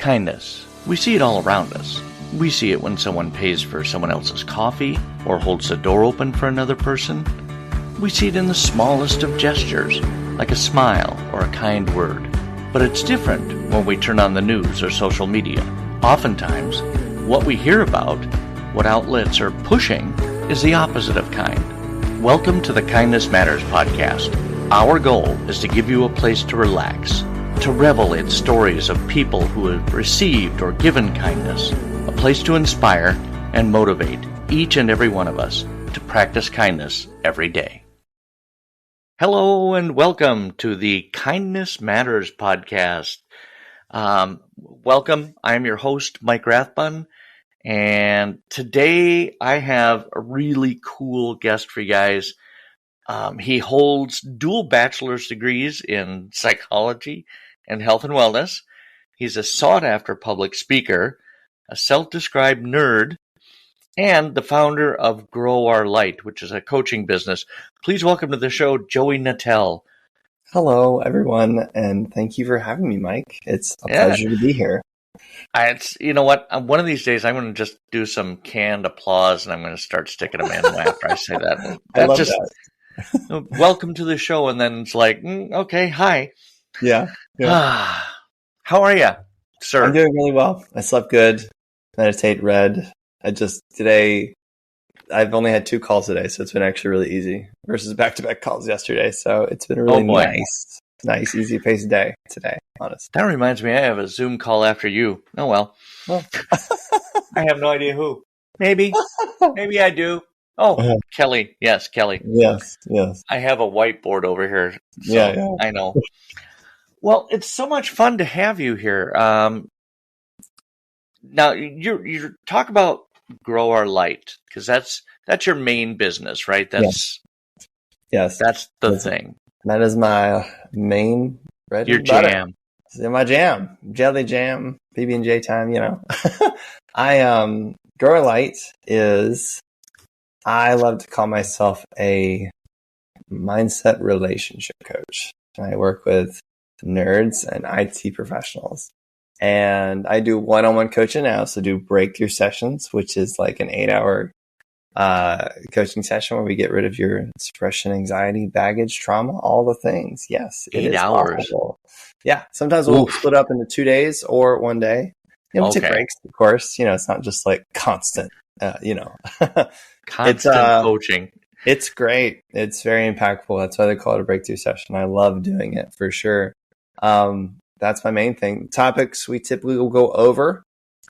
Kindness. We see it all around us. We see it when someone pays for someone else's coffee or holds the door open for another person. We see it in the smallest of gestures, like a smile or a kind word. But it's different when we turn on the news or social media. Oftentimes, what we hear about, what outlets are pushing, is the opposite of kind. Welcome to the Kindness Matters podcast. Our goal is to give you a place to relax, to revel in stories of people who have received or given kindness, a place to inspire and motivate each and every one of us to practice kindness every day. Hello and welcome to the Kindness Matters podcast. Welcome. I'm your host, Mike Rathbun, and today I have a really cool guest for you guys. He holds dual bachelor's degrees in psychology and health and wellness. He's a sought-after public speaker, a self-described nerd, and the founder of Grow Our Light, which is a coaching business. Please welcome to the show, Joey Natale. Hello, everyone, and thank you for having me, Mike. It's a pleasure to be here. You know what? One of these days, I'm going to just do some canned applause, and I'm going to start sticking them in after I say that. I love that. Welcome to the show, and then it's like, okay, hi. Yeah. How are you, sir? I'm doing really well. I slept good, meditate, read. Today, I've only had 2 calls today, so it's been actually really easy versus back-to-back calls yesterday. So it's been a really nice, easy-paced day today, honestly. That reminds me, I have a Zoom call after you. Oh, well. I have no idea who. Maybe I do. Oh, Kelly. Yes, Kelly. Yes. I have a whiteboard over here. So yeah. I know. Well, it's so much fun to have you here. Now, you talk about Grow Our Light, because that's your main business, right? Yes. That's the thing. That is my main bread and butter. Jam. My jam. Jelly jam, PB&J time, you know. Grow Our Light is... I love to call myself a mindset relationship coach. I work with nerds and IT professionals. And I do one-on-one coaching now. So do breakthrough sessions, which is like an 8-hour coaching session where we get rid of your depression, anxiety, baggage, trauma, all the things. Yes. 8 hours. Possible. Yeah. Sometimes we'll split up into 2 days or 1 day. We'll take breaks, of course. It's not just like constant, Constant coaching. It's great. It's very impactful. That's why they call it a breakthrough session. I love doing it for sure. That's my main thing. Topics we typically will go over,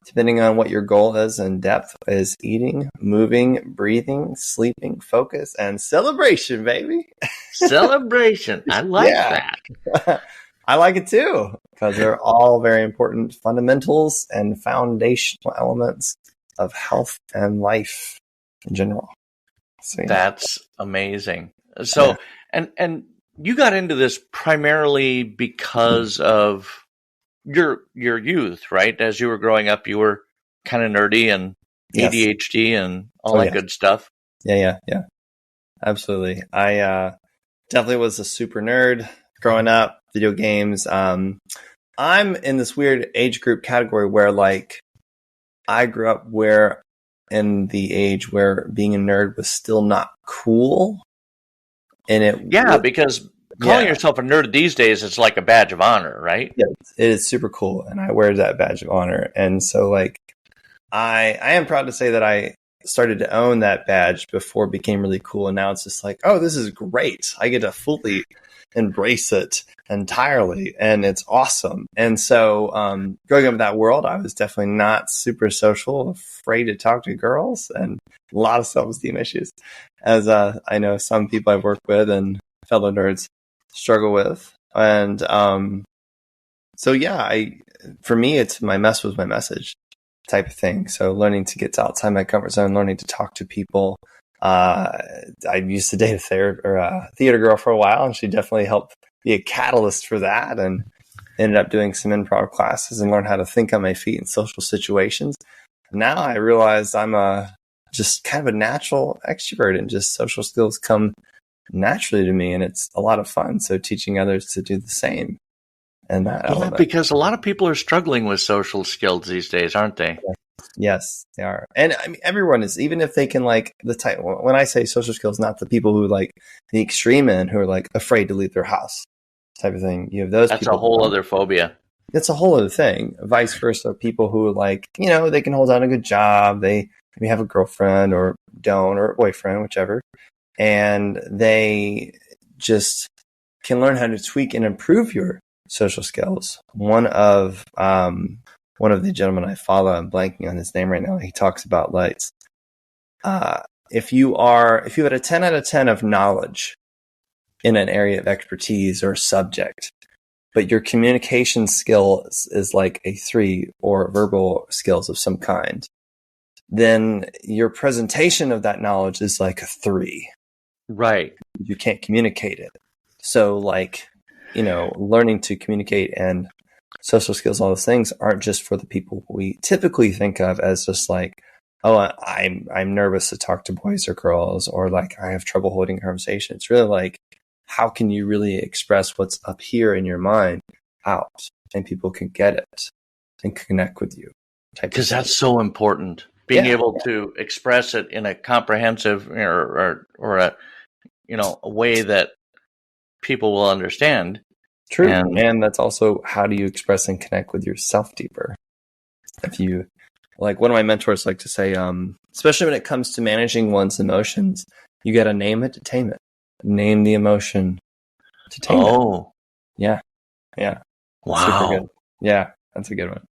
depending on what your goal is in depth, is eating, moving, breathing, sleeping, focus, and celebration, baby. Celebration. I like that. I like it too, because they're all very important fundamentals and foundational elements of health and life in general. So, yeah. That's amazing. So, and you got into this primarily because of your youth, right? As you were growing up, you were kind of nerdy and ADHD and all that good stuff. Yeah. Absolutely. I definitely was a super nerd growing up, video games. I'm in this weird age group category where like I grew up in the age where being a nerd was still not cool. And because calling yourself a nerd these days is like a badge of honor, right? Yeah, it is super cool. And I wear that badge of honor. And so like, I am proud to say that I started to own that badge before it became really cool. And now it's just like, oh, this is great. I get to fully embrace it entirely, and it's awesome. And so growing up in that world, I was definitely not super social, afraid to talk to girls, and a lot of self-esteem issues, as I know some people I've worked with and fellow nerds struggle with. And for me, it's my mess was my message type of thing. So learning to get outside my comfort zone, learning to talk to people. I used to date a theater girl for a while, and she definitely helped be a catalyst for that, and ended up doing some improv classes and learned how to think on my feet in social situations. Now I realize I'm just kind of a natural extrovert, and just social skills come naturally to me, and it's a lot of fun. So teaching others to do the same and that Yeah, element. because a lot of people are struggling with social skills these days, aren't they? Yes, they are. And I mean, everyone is, even if they can like the type, when I say social skills, not the people who like the extreme end who are like afraid to leave their house type of thing. You have those That's people. a whole other phobia. That's a whole other thing. Vice versa, people who are like, they can hold down a good job. They maybe have a girlfriend or don't, or a boyfriend, whichever. And they just can learn how to tweak and improve your social skills. One of the gentlemen I follow, I'm blanking on his name right now. He talks about lights. If you had a 10 out of 10 of knowledge in an area of expertise or subject, but your communication skills is like a 3 or verbal skills of some kind, then your presentation of that knowledge is like a 3. Right. You can't communicate it. So like, learning to communicate and social skills, all those things aren't just for the people we typically think of as just like, oh, I'm nervous to talk to boys or girls, or like I have trouble holding a conversation. It's really like, how can you really express what's up here in your mind out, and people can get it and connect with you? Because that's so important. Being able to express it in a comprehensive or a way that people will understand. True. And that's also, how do you express and connect with yourself deeper? If you, like, one of my mentors like to say, especially when it comes to managing one's emotions, you got to name it to tame it. Name the emotion to tame it. Oh. Yeah. Yeah. Wow. Super good. Yeah. That's a good one.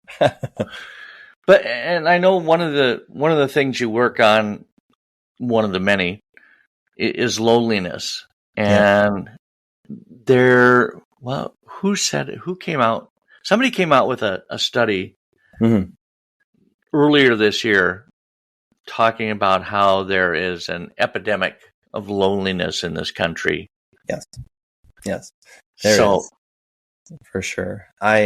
But, and I know one of the things you work on, one of the many, is loneliness. And who said it? Who came out? Somebody came out with a study earlier this year talking about how there is an epidemic of loneliness in this country. Yes. There is. For sure. I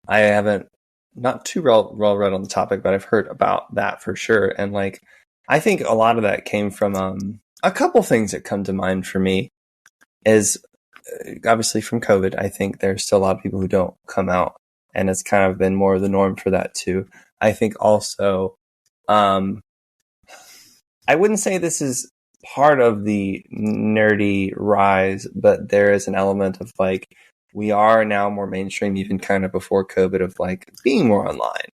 haven't, not too well read on the topic, but I've heard about that for sure. And like, I think a lot of that came from a couple things that come to mind for me is obviously from COVID. I think there's still a lot of people who don't come out, and it's kind of been more of the norm for that too. I think also, I wouldn't say this is part of the nerdy rise, but there is an element of like, we are now more mainstream, even kind of before COVID, of like being more online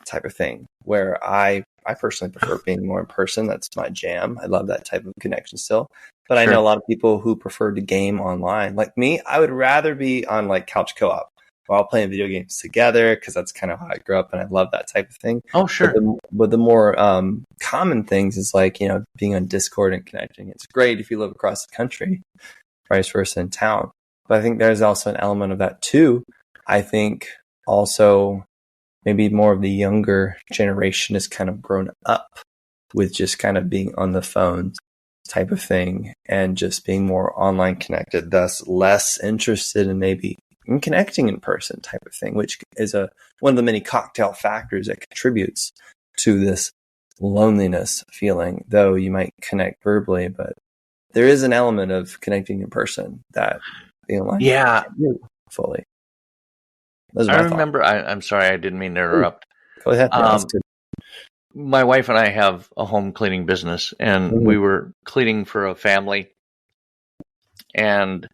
type of thing, where I personally prefer being more in person. That's my jam. I love that type of connection still. But sure. I know a lot of people who prefer to game online. Like me, I would rather be on like couch co-op while playing video games together, because that's kind of how I grew up, and I love that type of thing. Oh, sure. But the more common things is like, being on Discord and connecting. It's great if you live across the country, vice versa in town. But I think there's also an element of that too. I think also maybe more of the younger generation has kind of grown up with just kind of being on the phone type of thing and just being more online connected, thus less interested in maybe in connecting in person type of thing, which is one of the many cocktail factors that contributes to this loneliness feeling. Though you might connect verbally, but there is an element of connecting in person that the online can't do fully. I remember. I'm sorry, I didn't mean to interrupt. Go ahead. Yeah, that's good. My wife and I have a home cleaning business, and we were cleaning for a family. And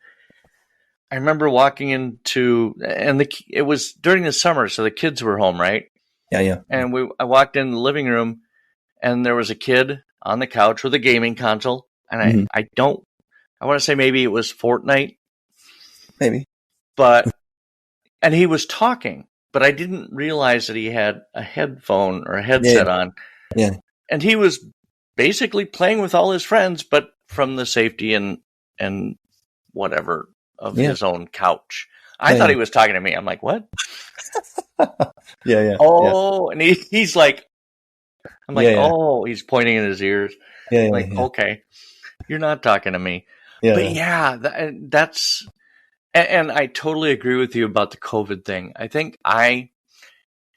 I remember walking into, and it was during the summer, so the kids were home, right? Yeah. And I walked in the living room, and there was a kid on the couch with a gaming console, and I want to say maybe it was Fortnite, maybe, and he was talking, but I didn't realize that he had a headphone or a headset on. Yeah. And he was basically playing with all his friends, but from the safety and whatever of his own couch. I thought he was talking to me. I'm like, what? Yeah. Oh, and he's like, I'm like, oh, he's pointing in his ears. Yeah. Like, okay, you're not talking to me. Yeah. But that's, and I totally agree with you about the COVID thing. I think I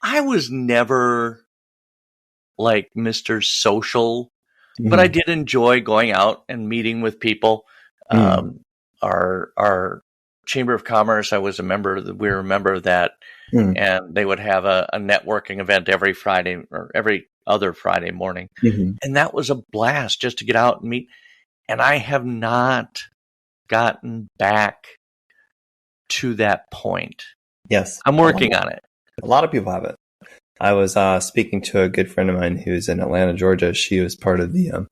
was never like Mr. Social, but I did enjoy going out and meeting with people. Our Chamber of Commerce. I was a member. We were a member of that, and they would have a networking event every Friday or every other Friday morning, and that was a blast just to get out and meet. And I have not gotten back to that point. Yes, I'm working on it. A lot of people have it. I was speaking to a good friend of mine who's in Atlanta, Georgia. She was part of the,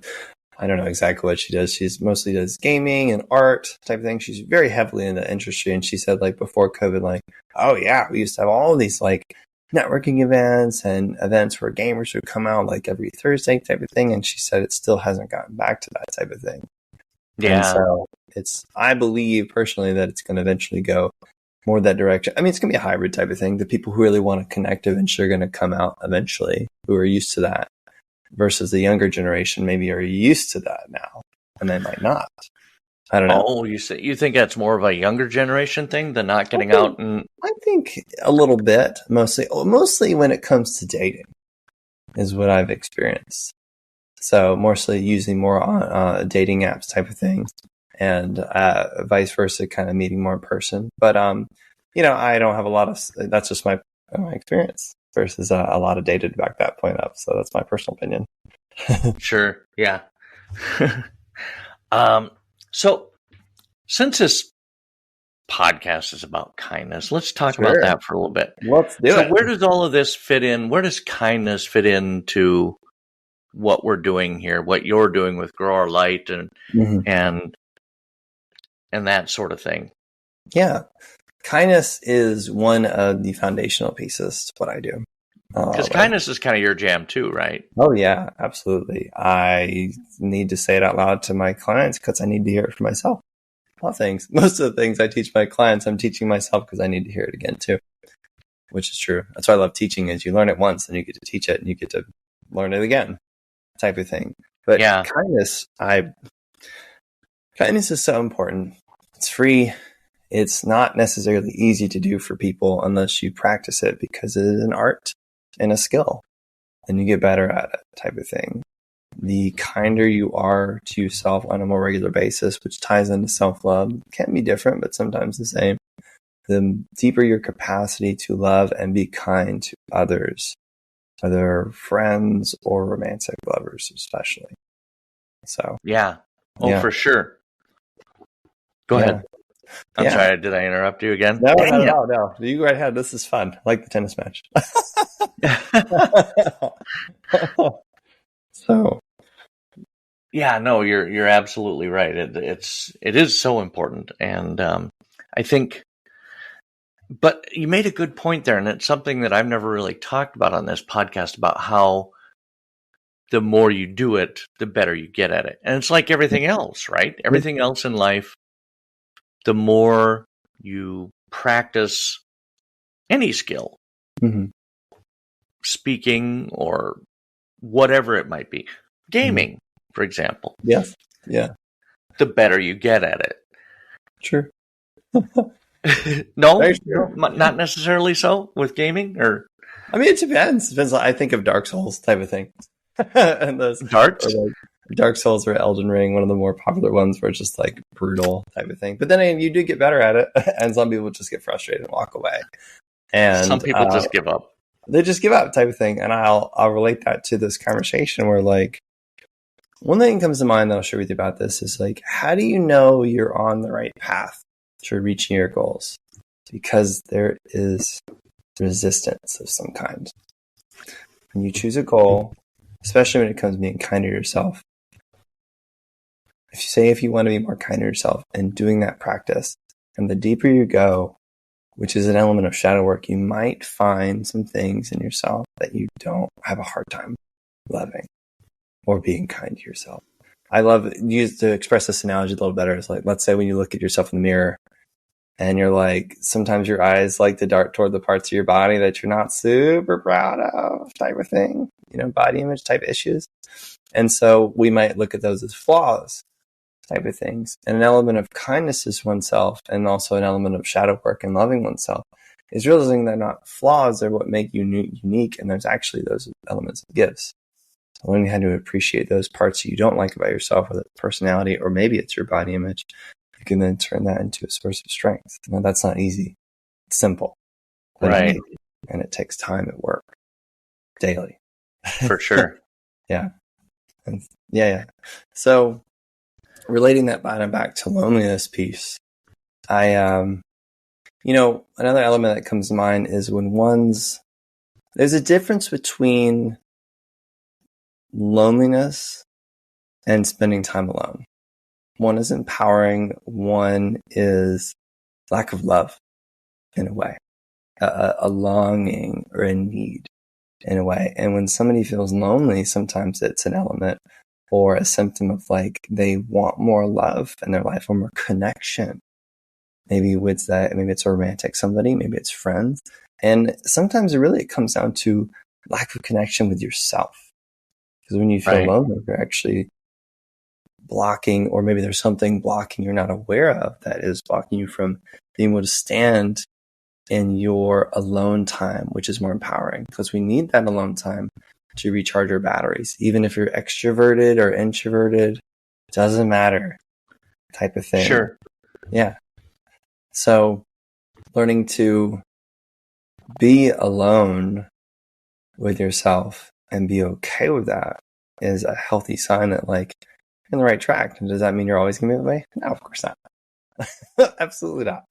I don't know exactly what she does. She's mostly does gaming and art type of thing. She's very heavily in the industry. And she said, like, before COVID, like, oh yeah, we used to have all of these like networking events and events where gamers would come out like every Thursday type of thing. And she said it still hasn't gotten back to that type of thing. Yeah. And so I believe personally that it's going to eventually go more that direction. I mean, it's going to be a hybrid type of thing. The people who really want to connect eventually are going to come out eventually, who are used to that, versus the younger generation maybe are used to that now, and they might not. I don't know. Oh, you think that's more of a younger generation thing than not getting out? And I think a little bit, mostly when it comes to dating is what I've experienced. So mostly using more on dating apps type of thing, and vice versa, kind of meeting more in person. But I don't have a lot of. That's just my experience versus a lot of data to back that point up. So that's my personal opinion. Sure, yeah. So since this podcast is about kindness, let's talk about that for a little bit. Let's do it. Where does all of this fit in? Where does kindness fit into what we're doing here? What you're doing with Grow Our Light and that sort of thing? Yeah. Kindness is one of the foundational pieces to what I do. Because kindness is kind of your jam too, right? Oh, yeah, absolutely. I need to say it out loud to my clients because I need to hear it for myself. A lot of things. Most of the things I teach my clients, I'm teaching myself because I need to hear it again too, which is true. That's why I love teaching is you learn it once and you get to teach it and you get to learn it again type of thing. But yeah. Kindness is so important. It's free. It's not necessarily easy to do for people unless you practice it because it is an art and a skill and you get better at it type of thing. The kinder you are to yourself on a more regular basis, which ties into self-love, can be different, but sometimes the same. The deeper your capacity to love and be kind to others, whether friends or romantic lovers, especially. So, yeah. Oh, for sure. Go ahead. I'm sorry. Did I interrupt you again? No. You go right ahead. This is fun. I like the tennis match. So, yeah, no, you're absolutely right. It is so important, and I think. But you made a good point there, and it's something that I've never really talked about on this podcast about how the more you do it, the better you get at it, and it's like everything else, right? Everything else in life. The more you practice any skill, speaking or whatever it might be, gaming, for example. Yes. Yeah. The better you get at it. True. No, not necessarily so with gaming, or I mean, it depends. Depends. I think of Dark Souls type of thing, and those darts. Dark Souls or Elden Ring, one of the more popular ones where it's just like brutal type of thing. But then you do get better at it, and some people just get frustrated and walk away. And some people just give up. They just give up type of thing. And I'll relate that to this conversation where like one thing comes to mind that I'll share with you about this is like, how do you know you're on the right path to reaching your goals? Because there is resistance of some kind. When you choose a goal, especially when it comes to being kind to yourself, if you want to be more kind to yourself and doing that practice, and the deeper you go, which is an element of shadow work, you might find some things in yourself that you don't have a hard time loving or being kind to yourself. I love to express this analogy a little better. It's like, let's say when you look at yourself in the mirror and you're like, sometimes your eyes like to dart toward the parts of your body that you're not super proud of type of thing, body image type issues. And so we might look at those as flaws type of things. And an element of kindness to oneself, and also an element of shadow work and loving oneself, is realizing they're not flaws, they're what make you unique, and there's actually those elements of gifts. So learning how to appreciate those parts you don't like about yourself, whether it's personality or maybe it's your body image, you can then turn that into a source of strength. Now, that's not easy. It's simple. Right. And it takes time at work daily. For sure. Yeah. And yeah. So relating that back to loneliness piece, another element that comes to mind is when there's a difference between loneliness and spending time alone. One is empowering. One is lack of love in a way, a longing or a need in a way. And when somebody feels lonely, sometimes it's an element or a symptom of like they want more love in their life or more connection. Maybe it's a romantic somebody, maybe it's friends. And sometimes it comes down to lack of connection with yourself. Because when you feel lonely, you're actually blocking, or maybe there's something blocking you're not aware of that is blocking you from being able to stand in your alone time, which is more empowering, because we need that alone time to recharge our batteries. Even if you're extroverted or introverted, doesn't matter, type of thing. Sure. Yeah. So learning to be alone with yourself and be okay with that is a healthy sign that like you're on the right track. And does that mean you're always going to be that way? No, of course not. Absolutely not.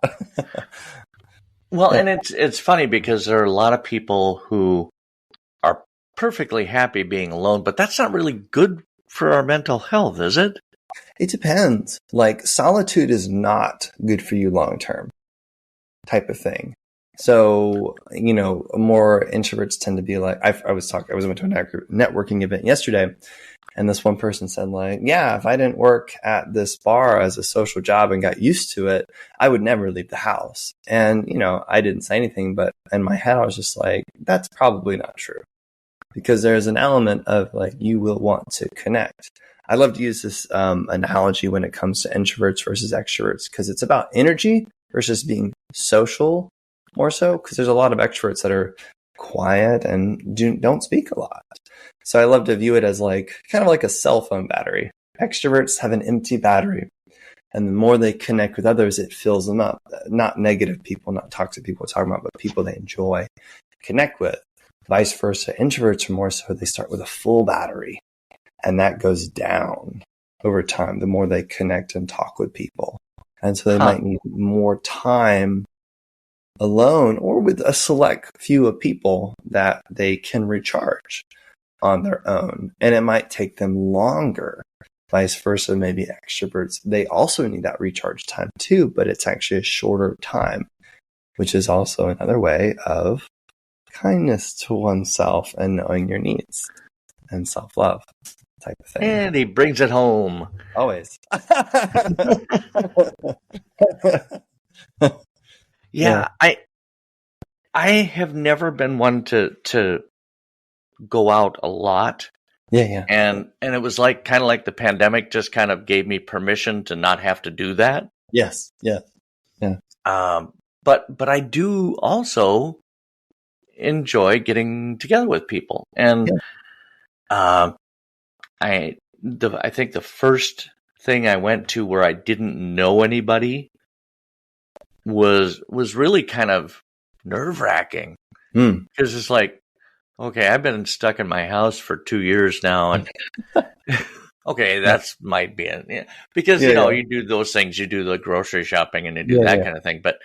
Well, and it's funny because there are a lot of people who are perfectly happy being alone, but that's not really good for our mental health, is it? It depends. Like solitude is not good for you long term, type of thing. So, more introverts tend to be like, I went to a networking event yesterday, and this one person said like, yeah, if I didn't work at this bar as a social job and got used to it, I would never leave the house. And, I didn't say anything, but in my head, I was just like, that's probably not true, because there's an element of like, you will want to connect. I love to use this analogy when it comes to introverts versus extroverts, because it's about energy versus being social more so, because there's a lot of extroverts that are quiet and don't speak a lot. So I love to view it as like kind of like a cell phone battery. Extroverts have an empty battery, and the more they connect with others, it fills them up. Not negative people, not toxic people we're talking about, but people they enjoy, connect with. Vice versa, introverts are more so they start with a full battery, and that goes down over time the more they connect and talk with people. And so they might need more time alone or with a select few of people that they can recharge on their own. And it might take them longer. Vice versa, maybe extroverts, they also need that recharge time too, but it's actually a shorter time, which is also another way of kindness to oneself and knowing your needs and self-love type of thing. And he brings it home. Always. Yeah, I have never been one to go out a lot. Yeah. And it was like kind of like the pandemic just kind of gave me permission to not have to do that. Yes. Yeah. But I do also enjoy getting together with people. And I think the first thing I went to where I didn't know anybody was really kind of nerve-wracking, because it's like, okay, I've been stuck in my house for 2 years now, and okay, that's might be it. Yeah. Because you do those things, you do the grocery shopping, and you do that kind of thing. But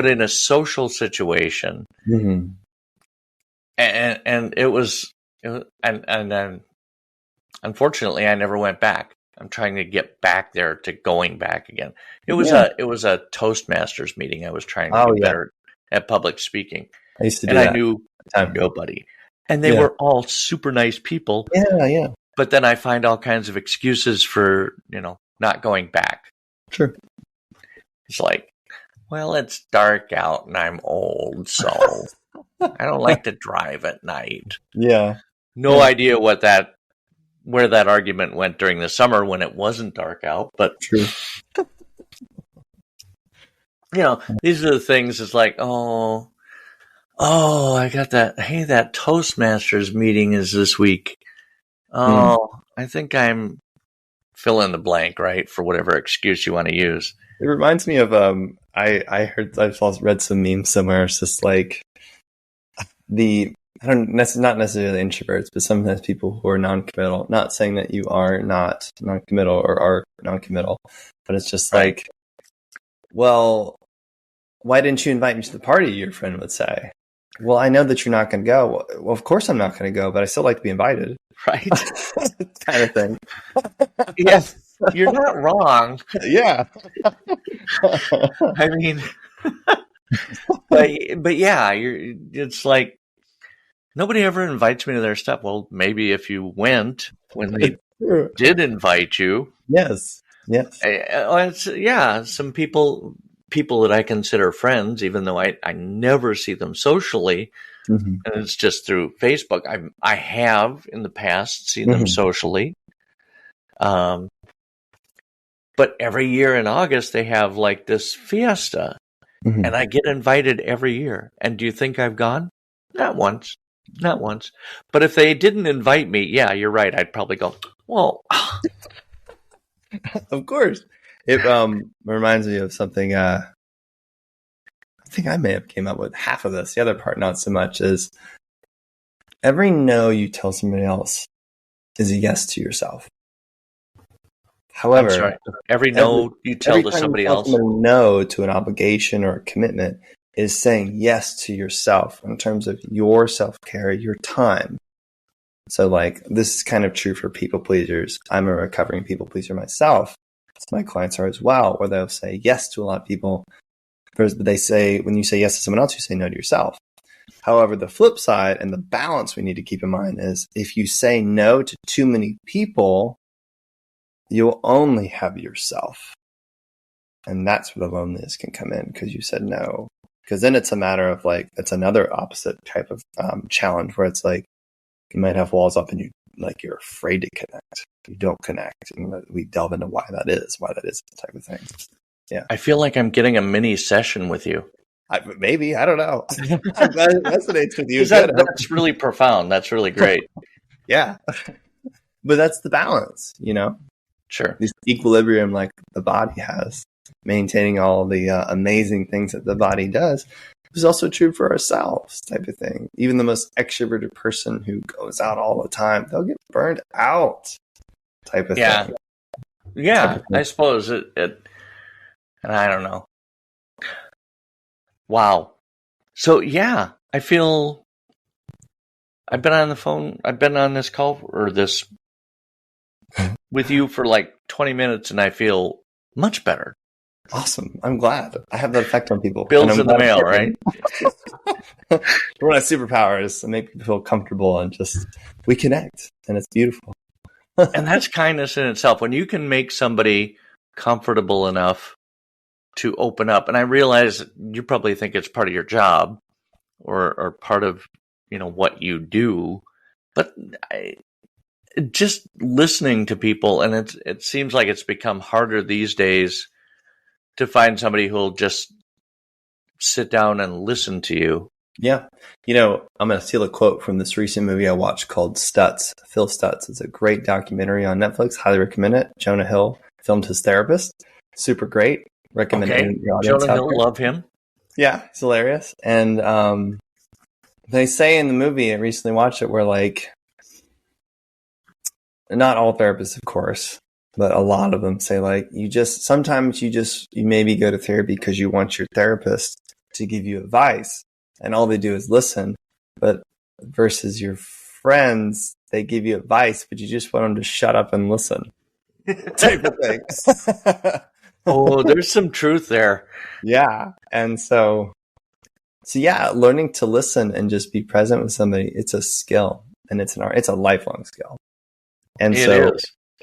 in a social situation, and it was, and then unfortunately, I never went back. I'm trying to get back there to going back again. It was a Toastmasters meeting. I was trying to get better at public speaking. I used to do that. I knew nobody. And they were all super nice people. Yeah. But then I find all kinds of excuses for, not going back. Sure. It's like, well, it's dark out and I'm old, so I don't like to drive at night. Yeah. No idea where that argument went during the summer when it wasn't dark out, but true. These are the things. It's like, oh, I got that. Hey, that Toastmasters meeting is this week. Oh, I think I'm fill in the blank, right? For whatever excuse you want to use. It reminds me of I've also read some memes somewhere. It's just like the I don't not necessarily introverts, but sometimes people who are non-committal. Not saying that you are not non-committal or are non-committal, but it's just Right. like, well, why didn't you invite me to the party? Your friend would say. Well, I know that you're not going to go. Well, of course I'm not going to go, but I still like to be invited. Right. Kind of thing. Yes, you're not wrong. Yeah. I mean, but yeah, it's like nobody ever invites me to their stuff. Well, maybe if you went when they did invite you. Yes. Yes. Some people that I consider friends, even though I never see them socially, Mm-hmm. and it's just through Facebook. I have in the past seen them socially. But every year in August they have like this fiesta, and I get invited every year. And do you think I've gone? Not once. But if they didn't invite me, yeah, you're right. I'd probably go, well, Of course. It reminds me of something I think I may have came up with half of this. The other part, not so much, is every no you tell somebody else is a yes to yourself. However, I'm sorry. Every no you tell to somebody else. No to an obligation or a commitment is saying yes to yourself in terms of your self-care, your time. So like, this is kind of true for people pleasers. I'm a recovering people pleaser myself. So my clients are as well, where they'll say yes to a lot of people. But they say, when you say yes to someone else, you say no to yourself. However, the flip side and the balance we need to keep in mind is if you say no to too many people, you'll only have yourself. And that's where the loneliness can come in because you said no. Because then it's a matter of like, it's another opposite type of challenge where it's like, you might have walls up and you're afraid to connect. You don't connect. And we delve into why that is the type of thing. Yeah. I feel like I'm getting a mini session with you. Maybe. I don't know. I'm glad it resonates with you. That's really profound. That's really great. Yeah. But that's the balance, Sure. This equilibrium like the body has, maintaining all the amazing things that the body does. Is also true for ourselves type of thing. Even the most extroverted person who goes out all the time, they'll get burned out type of thing. Yeah, I suppose it, and I don't know. Wow. So yeah, I feel I've been on the phone, I've been on this call or this with you for like 20 minutes and I feel much better. Awesome. I'm glad. I have that effect on people. Bills in the mail, right? One of my superpowers to make people feel comfortable and just we connect, and it's beautiful. And that's kindness in itself. When you can make somebody comfortable enough to open up, and I realize you probably think it's part of your job or part of what you do, but just listening to people, and it seems like it's become harder these days to find somebody who'll just sit down and listen to you. Yeah. I'm going to steal a quote from this recent movie I watched called Stutz. Phil Stutz. It's a great documentary on Netflix. Highly recommend it. Jonah Hill filmed his therapist. Super great. Recommend it to the audience. Jonah Hill, love him. Yeah, he's hilarious. And they say in the movie, I recently watched it, where like, not all therapists, of course, but a lot of them say like, sometimes you maybe go to therapy because you want your therapist to give you advice and all they do is listen. But versus your friends, they give you advice, but you just want them to shut up and listen type of thing. Oh, there's some truth there. Yeah. And so yeah, learning to listen and just be present with somebody, it's a skill and it's an art. It's a lifelong skill. And so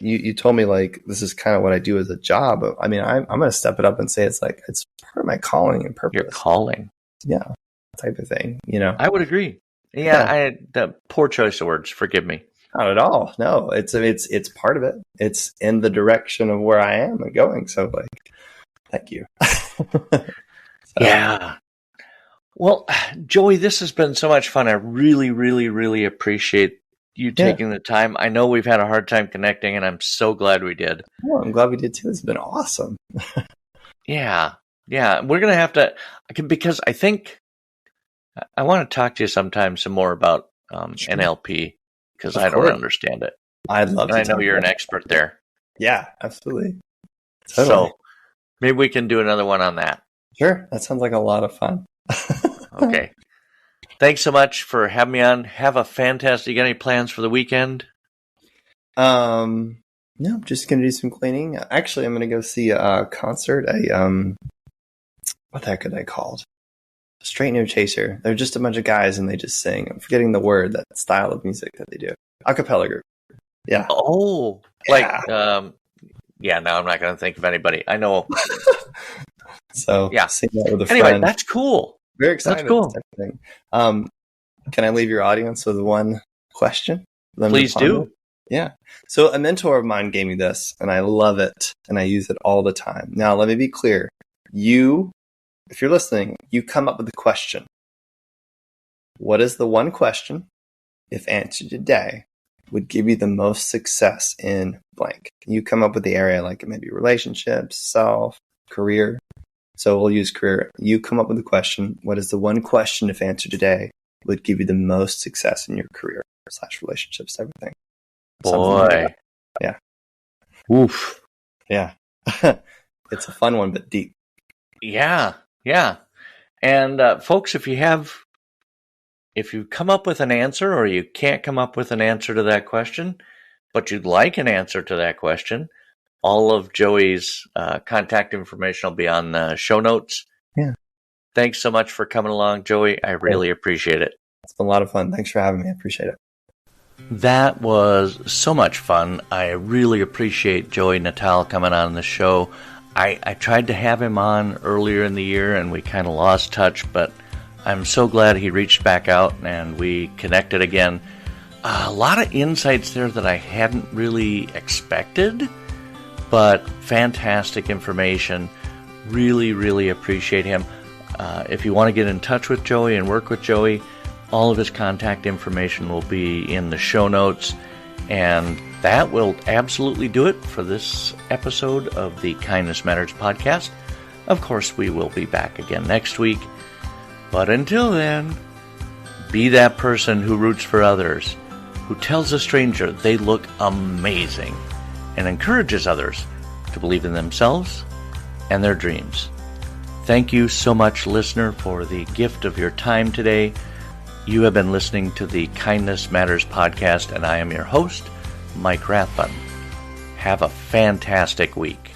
you told me like, this is kind of what I do as a job. I mean, I'm going to step it up and say it's like, it's part of my calling and purpose. Your calling. Yeah. Type of thing, I would agree. Yeah. The poor choice of words. Forgive me. Not at all. No, it's part of it. It's in the direction of where I am and going. So like, thank you. Yeah. Well, Joey, this has been so much fun. I really, really, really appreciate you taking the time. I know we've had a hard time connecting, and I'm so glad we did. Well, I'm glad we did too. It's been awesome. Yeah. Yeah. We're going to have to, because I think I want to talk to you sometime some more about Sure. NLP because Of I don't course. understand it. I'd love And to I know talk you're about an it. expert there. Yeah, absolutely. Totally. So maybe we can do another one on that. Sure. That sounds like a lot of fun. Okay. Thanks so much for having me on. Have a fantastic. You got any plans for the weekend? No, I'm just gonna do some cleaning. Actually, I'm gonna go see a concert. What the heck are they called? Straight No Chaser. They're just a bunch of guys and they just sing. I'm forgetting the word, that style of music that they do. A cappella group. Yeah. Oh, Yeah. yeah, no, I'm not going to think of anybody. I know. So, Yeah. seeing that with a Anyway, friend. that's cool. Very excited. That's cool. Type of thing. Can I leave your audience with one question? Please do. Yeah. So a mentor of mine gave me this, and I love it, and I use it all the time. Now, let me be clear. If you're listening, you come up with a question. What is the one question, if answered today, would give you the most success in blank? You come up with the area, like it may be relationships, self, career. So we'll use career. You come up with a question. What is the one question, if answered today, would give you the most success in your career / relationships, everything? Boy. Yeah. Oof. Yeah. It's a fun one, but deep. Yeah. Yeah. And folks, if you come up with an answer or you can't come up with an answer to that question, but you'd like an answer to that question, all of Joey's contact information will be on the show notes. Yeah. Thanks so much for coming along, Joey. I really appreciate it. It's been a lot of fun. Thanks for having me. I appreciate it. That was so much fun. I really appreciate Joey Natale coming on the show. I tried to have him on earlier in the year and we kind of lost touch, but I'm so glad he reached back out and we connected again. A lot of insights there that I hadn't really expected, but fantastic information. Really, really appreciate him. If you want to get in touch with Joey and work with Joey, all of his contact information will be in the show notes. And that will absolutely do it for this episode of the Kindness Matters podcast. Of course, we will be back again next week. But until then, be that person who roots for others, who tells a stranger they look amazing, and encourages others to believe in themselves and their dreams. Thank you so much, listener, for the gift of your time today. You have been listening to the Kindness Matters podcast, and I am your host, Mike Rathbun. Have a fantastic week.